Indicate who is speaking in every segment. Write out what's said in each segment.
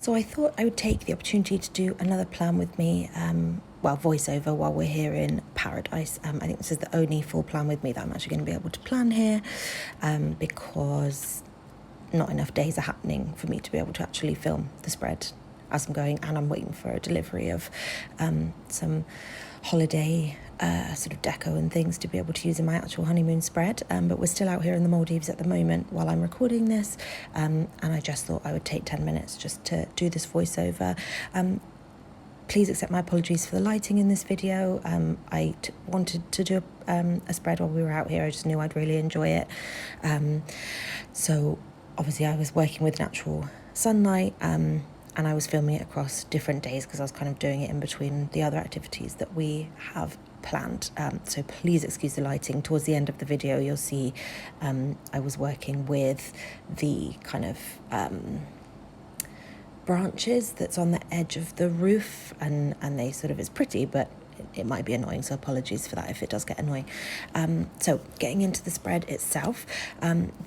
Speaker 1: So I thought I would take the opportunity to do another plan with me, voiceover while we're here in paradise. I think this is the only full plan with me that I'm actually going to be able to plan here, because not enough days are happening for me to be able to actually film the spread as I'm going, and I'm waiting for a delivery of some holiday sort of deco and things to be able to use in my actual honeymoon spread, but we're still out here in the Maldives at the moment while I'm recording this, and I just thought I would take 10 minutes just to do this voiceover. Please accept my apologies for the lighting in this video. I wanted to do a spread while we were out here. I just knew I'd really enjoy it. So obviously I was working with natural sunlight, and I was filming it across different days because I was kind of doing it in between the other activities that we have planned. So please excuse the lighting. Towards the end of the video, you'll see I was working with the kind of branches that's on the edge of the roof, and they sort of, it's pretty, but it might be annoying, so apologies for that if it does get annoying. So getting into the spread itself,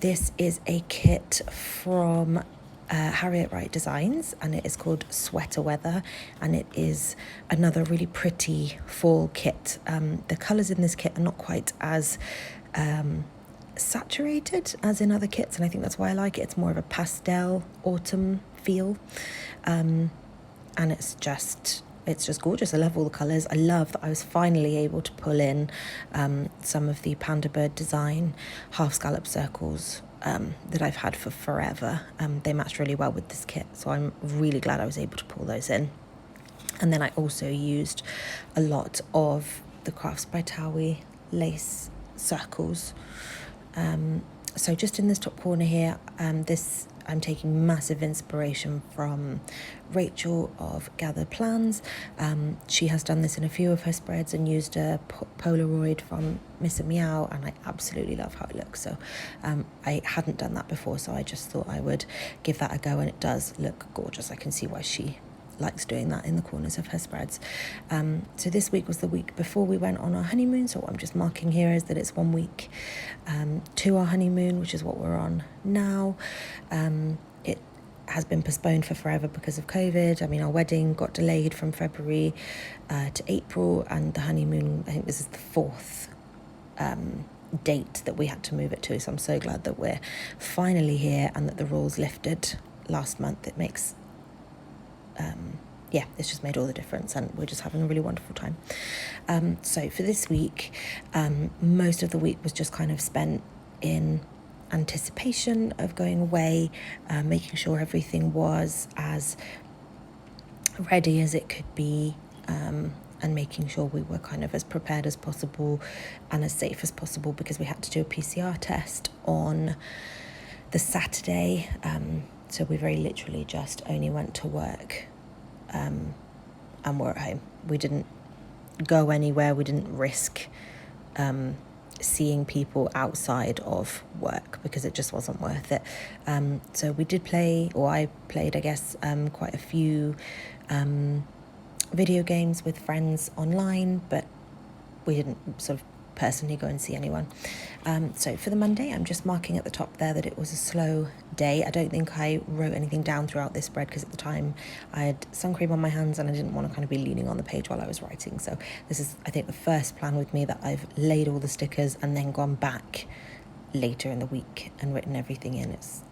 Speaker 1: this is a kit from Harriet Wright Designs, and it is called Sweater Weather, and it is another really pretty fall kit. The colours in this kit are not quite as saturated as in other kits, and I think that's why I like it. It's more of a pastel autumn feel, and it's just gorgeous. I love all the colours. I love that I was finally able to pull in some of the panda bird design half scallop circles that I've had for forever. They matched really well with this kit, so I'm really glad I was able to pull those in. And then I also used a lot of the Crafts by Thaowie lace circles. So just in this top corner here, I'm taking massive inspiration from Rachel of Gather Plans. She has done this in a few of her spreads and used a Polaroid from Meow, and I absolutely love how it looks. So I hadn't done that before, so I just thought I would give that a go, and it does look gorgeous. I can see why she likes doing that in the corners of her spreads. So this week was the week before we went on our honeymoon, so what I'm just marking here is that it's 1 week to our honeymoon, which is what we're on now. It has been postponed for forever because of COVID. I mean, our wedding got delayed from February to April, and the honeymoon, I think this is the fourth date that we had to move it to, so I'm so glad that we're finally here and that the rules lifted last month. It makes it's just made all the difference, and we're just having a really wonderful time. So for this week, most of the week was just kind of spent in anticipation of going away, making sure everything was as ready as it could be, and making sure we were kind of as prepared as possible and as safe as possible, because we had to do a PCR test on the Saturday. So we very literally just only went to work and we're at home. We didn't go anywhere. We didn't risk seeing people outside of work because it just wasn't worth it. So we did play, or I played, I guess, quite a few video games with friends online, but we didn't sort of personally go and see anyone. So for the Monday, I'm just marking at the top there that it was a slow day. I don't think I wrote anything down throughout this spread because at the time I had sun cream on my hands and I didn't want to kind of be leaning on the page while I was writing. So this is, I think, the first plan with me that I've laid all the stickers and then gone back later in the week and written everything in. It's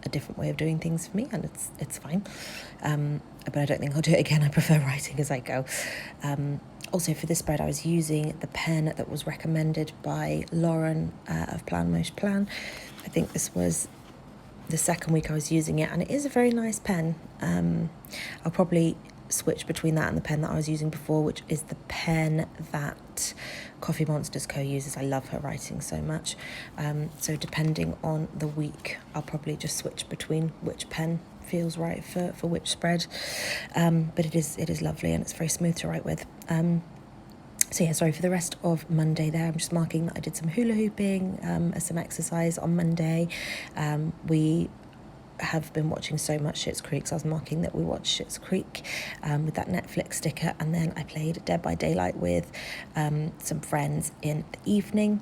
Speaker 1: a different way of doing things for me, and it's fine. But I don't think I'll do it again. I prefer writing as I go. Also for this spread, I was using the pen that was recommended by Lauren of Plan Most Plan. I think this was the second week I was using it, and it is a very nice pen. I'll probably switch between that and the pen that I was using before, which is the pen that Coffee Monsters Co uses. I love her writing so much. So depending on the week, I'll probably just switch between which pen feels right for which spread. But it is lovely, and it's very smooth to write with. So yeah, sorry, for the rest of Monday there, I'm just marking that I did some hula hooping as some exercise on Monday. We have been watching so much Schitt's Creek, so I was marking that we watched Schitt's Creek with that Netflix sticker, and then I played Dead by Daylight with some friends in the evening.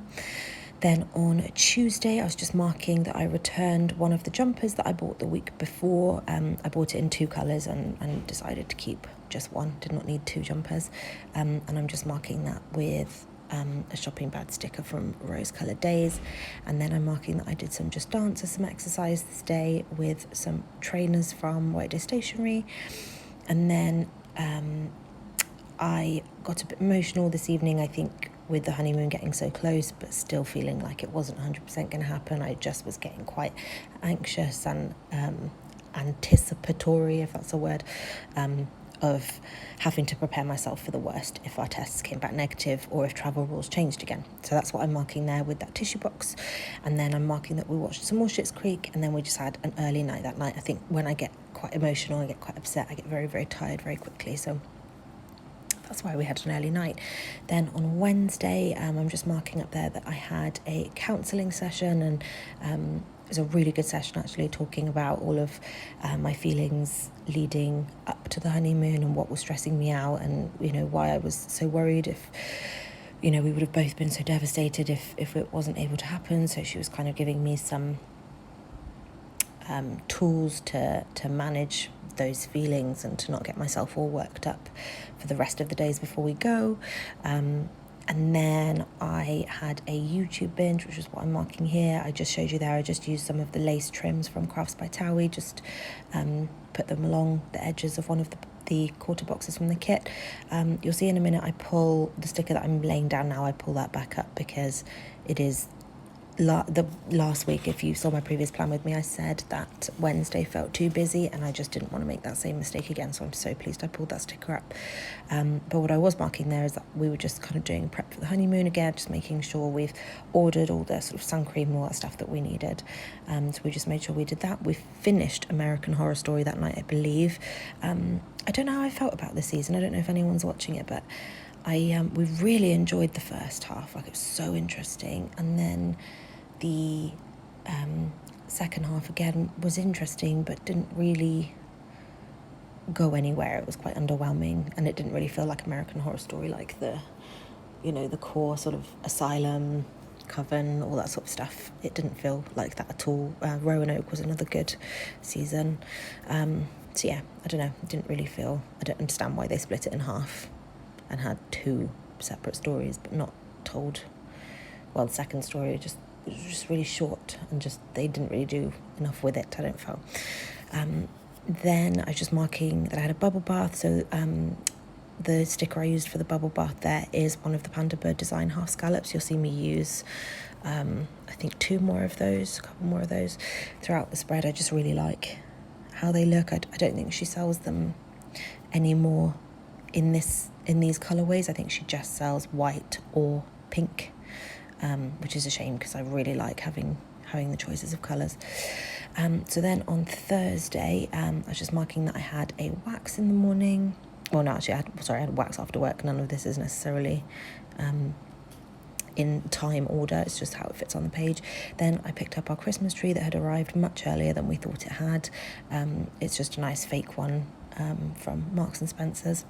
Speaker 1: Then on Tuesday, I was just marking that I returned one of the jumpers that I bought the week before. I bought it in 2 colours and decided to keep just one, did not need 2 jumpers. And I'm just marking that with a shopping bag sticker from Rose Coloured Days. And then I'm marking that I did some Just Dance as some exercise this day with some trainers from By Stationery. And then I got a bit emotional this evening, I think, with the honeymoon getting so close, but still feeling like it wasn't 100% going to happen. I just was getting quite anxious and anticipatory, if that's a word, of having to prepare myself for the worst if our tests came back negative or if travel rules changed again. So that's what I'm marking there with that tissue box. And then I'm marking that we watched some more Schitt's Creek, and then we just had an early night that night. I think when I get quite emotional, I get quite upset, I get very, very tired very quickly. So that's why we had an early night. Then on Wednesday, I'm just marking up there that I had a counselling session, and it was a really good session actually, talking about all of my feelings leading up to the honeymoon and what was stressing me out, and why I was so worried if we would have both been so devastated if it wasn't able to happen. So she was kind of giving me some tools to manage those feelings and to not get myself all worked up for the rest of the days before we go. And then I had a YouTube binge, which is what I'm marking here. I just showed you there. I just used some of the lace trims from Crafts by Thaowie, just put them along the edges of one of the quarter boxes from the kit. You'll see in a minute I pull the sticker that I'm laying down now, I pull that back up because it is the last week, if you saw my previous plan with me, I said that Wednesday felt too busy and I just didn't want to make that same mistake again, so I'm so pleased I pulled that sticker up. But what I was marking there is that we were just kind of doing prep for the honeymoon again, just making sure we've ordered all the sort of sun cream and all that stuff that we needed. So we just made sure we did that. We finished American Horror Story that night, I believe. I don't know how I felt about this season. I don't know if anyone's watching it, but we really enjoyed the first half. Like, it was so interesting, and then the second half again was interesting but didn't really go anywhere. It was quite underwhelming, and it didn't really feel like American Horror Story, like the core sort of asylum, coven, all that sort of stuff. It didn't feel like that at all. Roanoke was another good season. So yeah, I don't know, I don't understand why they split it in half and had 2 separate stories but not told. Well, the second story was just really short, and just they didn't really do enough with it, I don't feel. Then I was just marking that I had a bubble bath. So the sticker I used for the bubble bath there is one of the Panda Bird Design half scallops. You'll see me use I think a couple more of those throughout the spread. I just really like how they look. I don't think she sells them anymore in these colourways. I think she just sells white or pink, which is a shame because I really like having the choices of colours. So then on Thursday, I was just marking that I had a wax in the morning. Well, no, actually, I had wax after work. None of this is necessarily in time order. It's just how it fits on the page. Then I picked up our Christmas tree that had arrived much earlier than we thought it had. It's just a nice fake one from Marks and Spencer's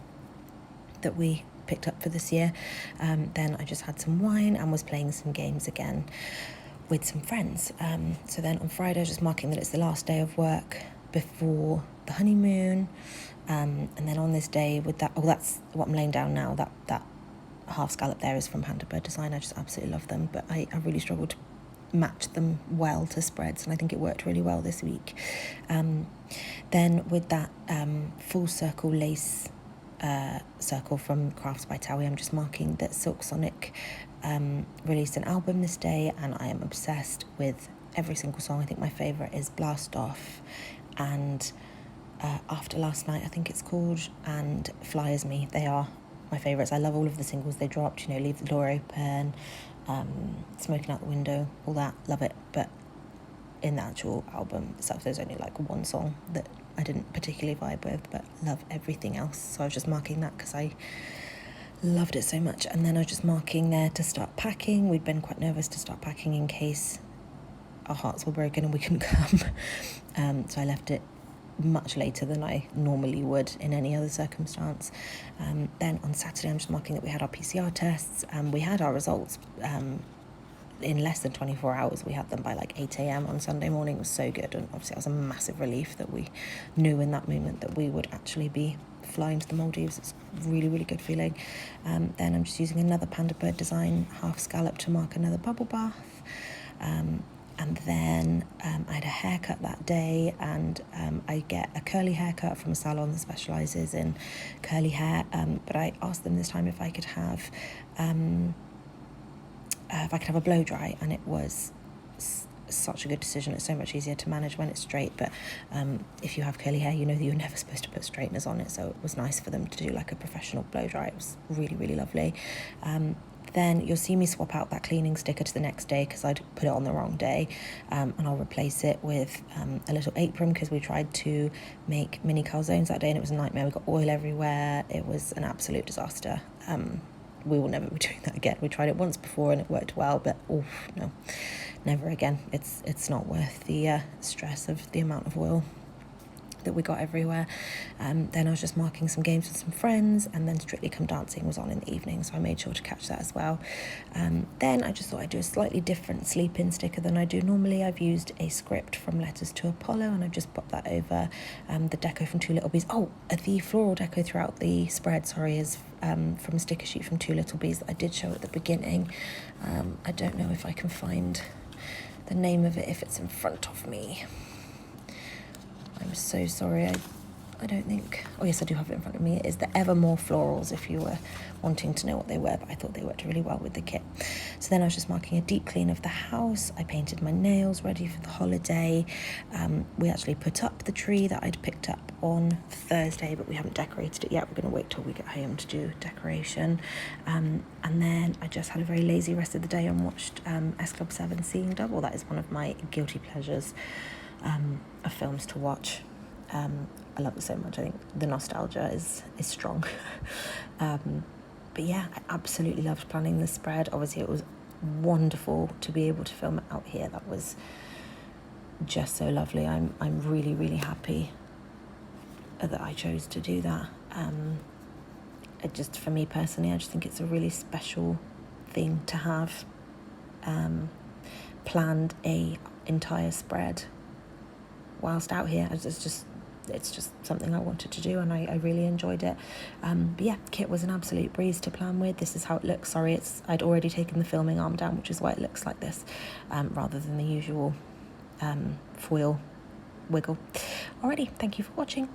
Speaker 1: that we picked up for this year. Then I just had some wine and was playing some games again with some friends. So then on Friday I was just marking that it's the last day of work before the honeymoon, and then on this day with that, that's what I'm laying down now, that half scallop there is from Panda Bird Design. I just absolutely love them, but I really struggled to match them well to spreads, and I think it worked really well this week. Then with that full circle lace circle from Crafts by Thaowie, I'm just marking that Silk Sonic released an album this day, and I am obsessed with every single song. I think my favourite is Blast Off and After Last Night, I think it's called, and Fly As Me. They are my favourites. I love all of the singles they dropped, Leave the Door Open, Smoking Out the Window, all that, love it. But in the actual album itself, there's only like one song that I didn't particularly vibe with, but love everything else. So I was just marking that because I loved it so much. And then I was just marking there to start packing. We'd been quite nervous to start packing in case our hearts were broken and we couldn't come. So I left it much later than I normally would in any other circumstance. Then on Saturday, I'm just marking that we had our PCR tests, and we had our results in less than 24 hours. We had them by like 8 a.m. on Sunday morning. It was so good, and obviously it was a massive relief that we knew in that moment that we would actually be flying to the Maldives. It's really, really good feeling. Then I'm just using another panda bird design, half scallop, to mark another bubble bath. And then I had a haircut that day, and I get a curly haircut from a salon that specialises in curly hair, but I asked them this time if I could have a blow dry, and it was such a good decision. It's so much easier to manage when it's straight, but if you have curly hair, you know that you're never supposed to put straighteners on it, so it was nice for them to do like a professional blow dry. It was really, really lovely. Then you'll see me swap out that cleaning sticker to the next day because I'd put it on the wrong day, and I'll replace it with a little apron because we tried to make mini calzones that day and it was a nightmare. We got oil everywhere. It was an absolute disaster. We will never be doing that again. We tried it once before and it worked well, but no, never again. It's not worth the stress of the amount of oil that we got everywhere. Then I was just marking some games with some friends, and then Strictly Come Dancing was on in the evening, so I made sure to catch that as well. Then I just thought I'd do a slightly different sleep-in sticker than I do normally. I've used a script from Letters to Apollo, and I've just popped that over the deco from Two Little Bees. The floral deco throughout the spread, is from a sticker sheet from Two Little Bees that I did show at the beginning. I don't know if I can find the name of it if it's in front of me. I'm so sorry, I don't think... Oh yes, I do have it in front of me. It is the Evermore Florals, if you were wanting to know what they were, but I thought they worked really well with the kit. So then I was just marking a deep clean of the house. I painted my nails ready for the holiday. We actually put up the tree that I'd picked up on Thursday, but we haven't decorated it yet. We're going to wait till we get home to do decoration. And then I just had a very lazy rest of the day and watched S Club 7 Seeing Double. That is one of my guilty pleasures of films to watch. I love it so much. I think the nostalgia is strong. But yeah, I absolutely loved planning this spread. Obviously it was wonderful to be able to film it out here. That was just so lovely. I'm really, really happy that I chose to do that. For me personally, I just think it's a really special thing to have planned a entire spread whilst out here. It's just something I wanted to do, and I really enjoyed it. But yeah, kit was an absolute breeze to plan with. This is how it looks. Sorry, I'd already taken the filming arm down, which is why it looks like this, rather than the usual foil wiggle. Alrighty, thank you for watching.